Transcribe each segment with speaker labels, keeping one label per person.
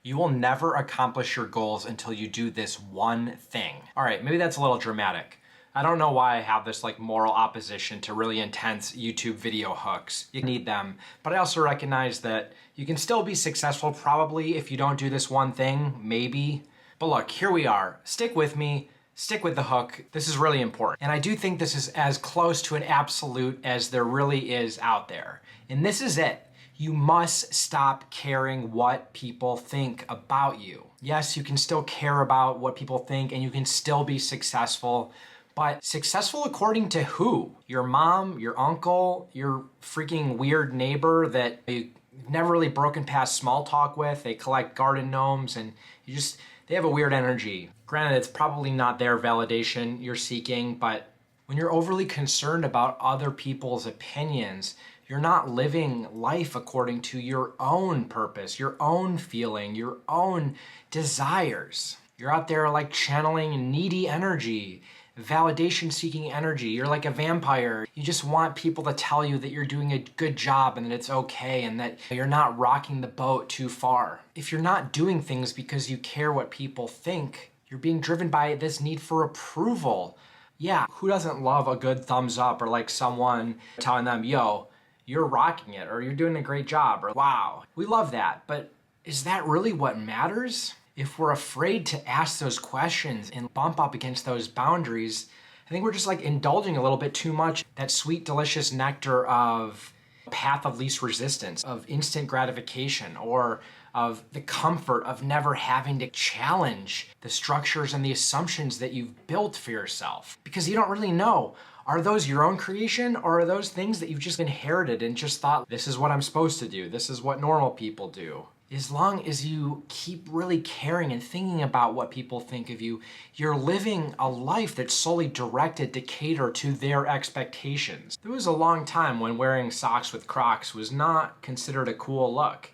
Speaker 1: You will never accomplish your goals until you do this one thing. All right, maybe that's a little dramatic. I don't know why I have this like moral opposition to really intense YouTube video hooks. You need them, but I also recognize that you can still be successful probably if you don't do this one thing, maybe. But look, here we are. Stick with me. Stick with the hook. This is really important. And I do think this is as close to an absolute as there really is out there. And this is it. You must stop caring what people think about you. Yes, you can still care about what people think and you can still be successful, but successful according to who? Your mom, your uncle, your freaking weird neighbor that you've never really broken past small talk with. They collect garden gnomes and they have a weird energy. Granted, it's probably not their validation you're seeking, but when you're overly concerned about other people's opinions, you're not living life according to your own purpose, your own feeling, your own desires. You're out there like channeling needy energy, validation-seeking energy. You're like a vampire. You just want people to tell you that you're doing a good job and that it's okay and that you're not rocking the boat too far. If you're not doing things because you care what people think, you're being driven by this need for approval. Yeah, who doesn't love a good thumbs up or like someone telling them, yo, you're rocking it, or you're doing a great job, or wow. We love that, but is that really what matters? If we're afraid to ask those questions and bump up against those boundaries, I think we're just like indulging a little bit too much that sweet, delicious nectar of path of least resistance, of instant gratification, or of the comfort of never having to challenge the structures and the assumptions that you've built for yourself. Because you don't really know. Are those your own creation, or are those things that you've just inherited and just thought, this is what I'm supposed to do, this is what normal people do? As long as you keep really caring and thinking about what people think of you, you're living a life that's solely directed to cater to their expectations. There was a long time when wearing socks with Crocs was not considered a cool look.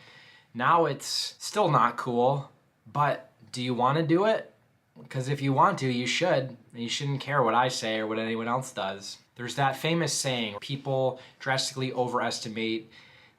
Speaker 1: Now it's still not cool, but do you want to do it? Because if you want to, you should. And you shouldn't care what I say or what anyone else does. There's that famous saying, people drastically overestimate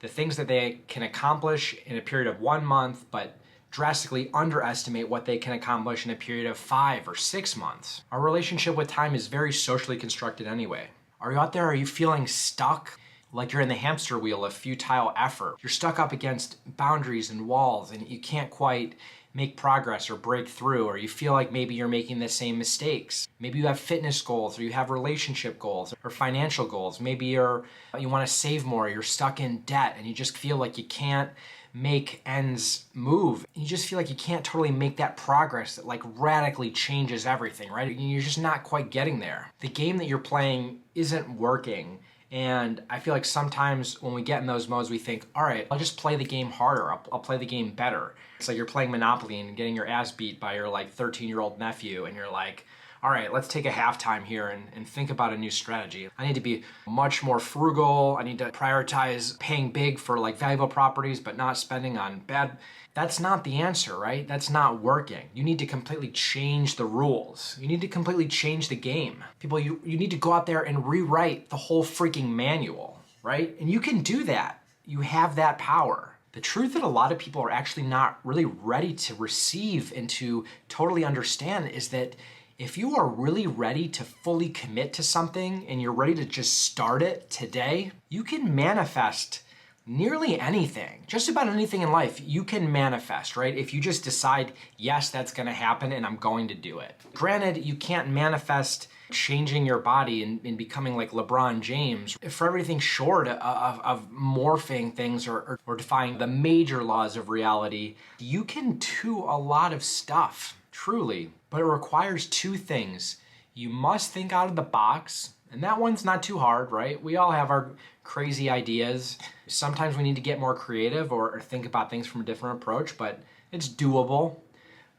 Speaker 1: the things that they can accomplish in a period of 1 month, but drastically underestimate what they can accomplish in a period of 5 or 6 months. Our relationship with time is very socially constructed anyway. Are you out there? Are you feeling stuck? Like you're in the hamster wheel of futile effort. You're stuck up against boundaries and walls and you can't quite make progress or break through, or you feel like maybe you're making the same mistakes. Maybe you have fitness goals, or you have relationship goals, or financial goals. Maybe you want to save more, you're stuck in debt, and you just feel like you can't make ends move. You just feel like you can't totally make that progress that like radically changes everything, right? You're just not quite getting there. The game that you're playing isn't working. And I feel like sometimes when we get in those modes, we think, all right, I'll just play the game harder. I'll play the game better. It's like you're playing Monopoly and getting your ass beat by your like 13-year-old nephew. And you're like, all right, let's take a halftime here and think about a new strategy. I need to be much more frugal. I need to prioritize paying big for like valuable properties, but not spending on bad. That's not the answer, right? That's not working. You need to completely change the rules. You need to completely change the game. People, you need to go out there and rewrite the whole freaking manual, right? And you can do that. You have that power. The truth that a lot of people are actually not really ready to receive and to totally understand is that if you are really ready to fully commit to something and you're ready to just start it today, you can manifest nearly anything. Just about anything in life you can manifest, right? If you just decide, yes, that's gonna happen and I'm going to do it. Granted, you can't manifest changing your body and becoming like LeBron James. For everything short of morphing things or defying the major laws of reality, you can do a lot of stuff, truly. But it requires two things. You must think out of the box, and that one's not too hard, right? We all have our crazy ideas. Sometimes we need to get more creative or think about things from a different approach, but it's doable.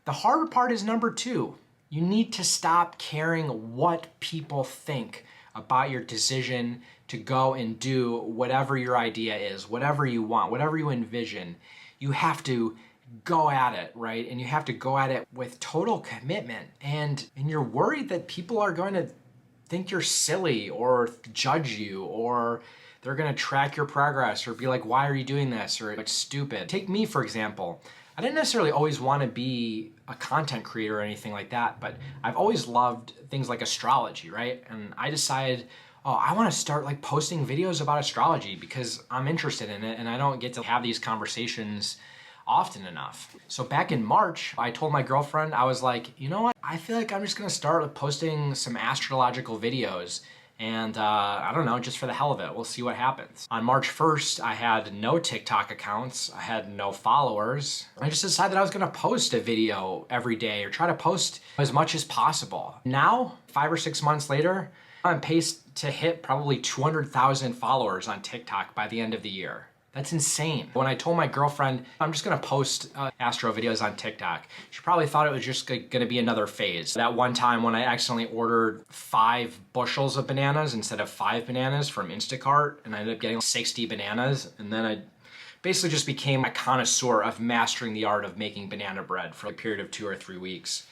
Speaker 1: The harder part is number two. You need to stop caring what people think about your decision to go and do whatever your idea is, whatever you want, whatever you envision. You have to go at it, right? And you have to go at it with total commitment. And you're worried that people are going to think you're silly or judge you, or they're going to track your progress or be like, why are you doing this? Or it's stupid. Take me, for example. I didn't necessarily always want to be a content creator or anything like that, but I've always loved things like astrology, right? And I decided, oh, I want to start like posting videos about astrology because I'm interested in it and I don't get to have these conversations often enough. So back in March, I told my girlfriend, I was like, you know what? I feel like I'm just gonna start posting some astrological videos. And I don't know, just for the hell of it, we'll see what happens. On March 1st, I had no TikTok accounts, I had no followers. I just decided I was gonna post a video every day or try to post as much as possible. Now, 5 or 6 months later, I'm on pace to hit probably 200,000 followers on TikTok by the end of the year. That's insane. When I told my girlfriend, I'm just gonna post astro videos on TikTok, she probably thought it was just gonna be another phase. That one time when I accidentally ordered 5 bushels of bananas instead of 5 bananas from Instacart, and I ended up getting 60 bananas, and then I basically just became a connoisseur of mastering the art of making banana bread for a period of 2 or 3 weeks.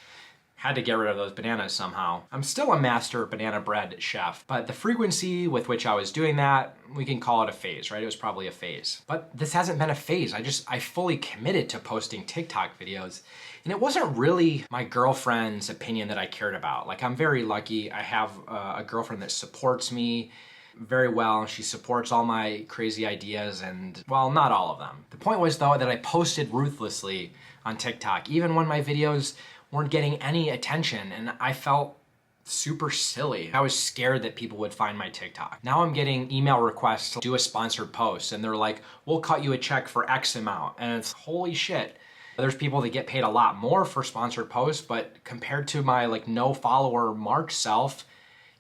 Speaker 1: Had to get rid of those bananas somehow. I'm still a master banana bread chef, but the frequency with which I was doing that, we can call it a phase, right? It was probably a phase. But this hasn't been a phase. I fully committed to posting TikTok videos. And it wasn't really my girlfriend's opinion that I cared about. Like, I'm very lucky. I have a girlfriend that supports me very well. She supports all my crazy ideas and, well, not all of them. The point was, though, that I posted ruthlessly on TikTok, even when my videos weren't getting any attention, and I felt super silly. I was scared that people would find my TikTok. Now I'm getting email requests to do a sponsored post, and they're like, we'll cut you a check for X amount, and it's holy shit. There's people that get paid a lot more for sponsored posts, but compared to my like no follower March self,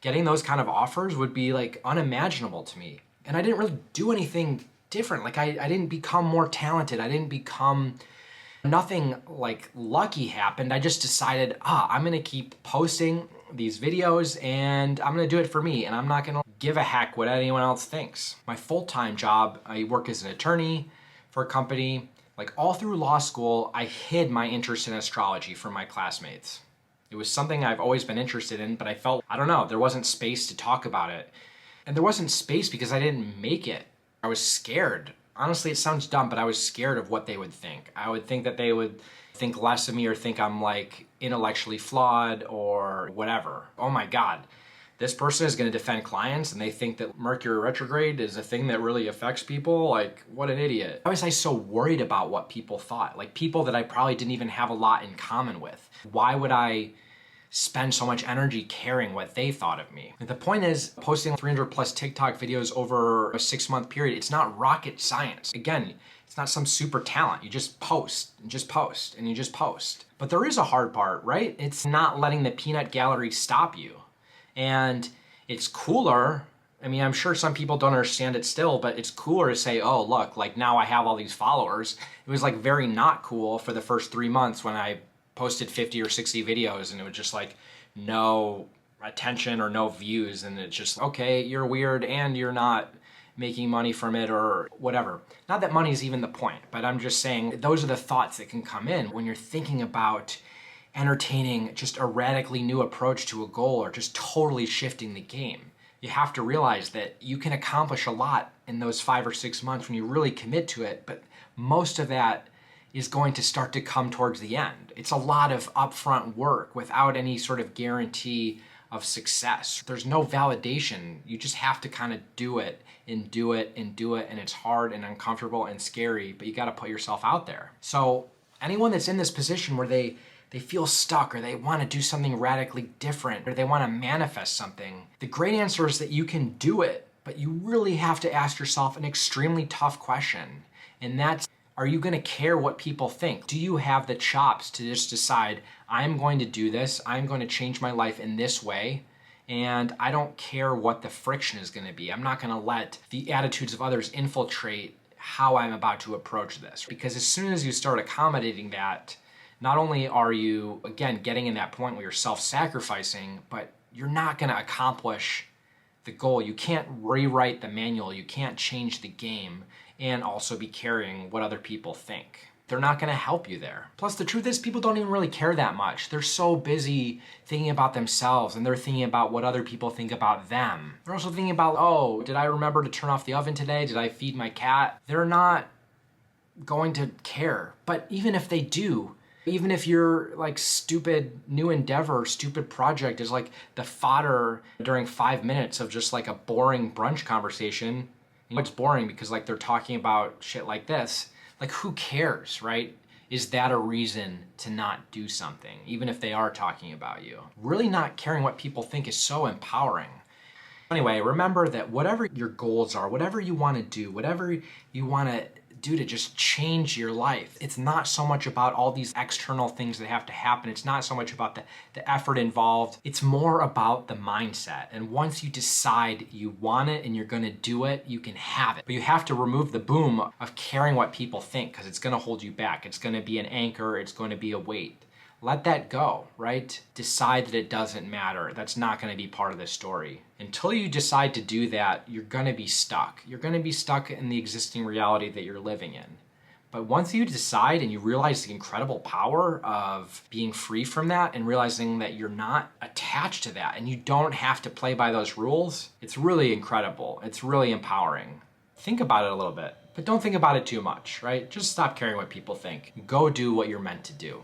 Speaker 1: getting those kind of offers would be like unimaginable to me. And I didn't really do anything different. Like I didn't become more talented. I didn't become Nothing like lucky happened. I just decided, I'm gonna keep posting these videos and I'm gonna do it for me and I'm not gonna give a heck what anyone else thinks. My full-time job, I work as an attorney for a company. Like all through law school, I hid my interest in astrology from my classmates. It was something I've always been interested in, but I felt, I don't know, there wasn't space to talk about it. And there wasn't space because I didn't make it. I was scared. Honestly, it sounds dumb, but I was scared of what they would think. I would think that they would think less of me or think I'm like intellectually flawed or whatever. Oh my God, this person is gonna defend clients and they think that Mercury retrograde is a thing that really affects people? Like, what an idiot. Why was I so worried about what people thought? Like people that I probably didn't even have a lot in common with. Why would I spend so much energy caring what they thought of me? And the point is, posting 300 plus TikTok videos over a 6-month period, it's not rocket science. Again, it's not some super talent. You just post and just post and you just post. But there is a hard part, right? It's not letting the peanut gallery stop you. And it's cooler. I mean, I'm sure some people don't understand it still, but it's cooler to say, oh, look, like now I have all these followers. It was like very not cool for the first 3 months when I posted 50 or 60 videos and it was just like no attention or no views, and it's just, okay, you're weird and you're not making money from it or whatever. Not that money is even the point, but I'm just saying those are the thoughts that can come in when you're thinking about entertaining just a radically new approach to a goal or just totally shifting the game. You have to realize that you can accomplish a lot in those 5 or 6 months when you really commit to it, but most of that is going to start to come towards the end. It's a lot of upfront work without any sort of guarantee of success. There's no validation. You just have to kind of do it and do it and do it, and it's hard and uncomfortable and scary, but you gotta put yourself out there. So anyone that's in this position where they feel stuck or they want to do something radically different or they want to manifest something, the great answer is that you can do it, but you really have to ask yourself an extremely tough question, and that's, are you gonna care what people think? Do you have the chops to just decide, I'm going to do this, I'm going to change my life in this way, and I don't care what the friction is gonna be. I'm not gonna let the attitudes of others infiltrate how I'm about to approach this. Because as soon as you start accommodating that, not only are you, again, getting in that point where you're self-sacrificing, but you're not gonna accomplish the goal. You can't rewrite the manual, you can't change the game, and also be caring what other people think. They're not gonna help you there. Plus, the truth is, people don't even really care that much. They're so busy thinking about themselves, and they're thinking about what other people think about them. They're also thinking about, oh, did I remember to turn off the oven today? Did I feed my cat? They're not going to care. But even if they do, even if your like stupid new endeavor, stupid project is like the fodder during 5 minutes of just like a boring brunch conversation, it's boring because like they're talking about shit like this, like who cares, right? Is that a reason to not do something, even if they are talking about you? Really not caring what people think is so empowering. Anyway, remember that whatever your goals are, whatever you want to do, whatever you want to do to just change your life, it's not so much about all these external things that have to happen. It's not so much about the effort involved. It's more about the mindset. And once you decide you want it and you're going to do it, you can have it. But you have to remove the boom of caring what people think, because it's going to hold you back. It's going to be an anchor. It's going to be a weight. Let that go, right? Decide that it doesn't matter. That's not going to be part of the story. Until you decide to do that, you're going to be stuck. You're going to be stuck in the existing reality that you're living in. But once you decide and you realize the incredible power of being free from that and realizing that you're not attached to that and you don't have to play by those rules, it's really incredible. It's really empowering. Think about it a little bit, but don't think about it too much, right? Just stop caring what people think. Go do what you're meant to do.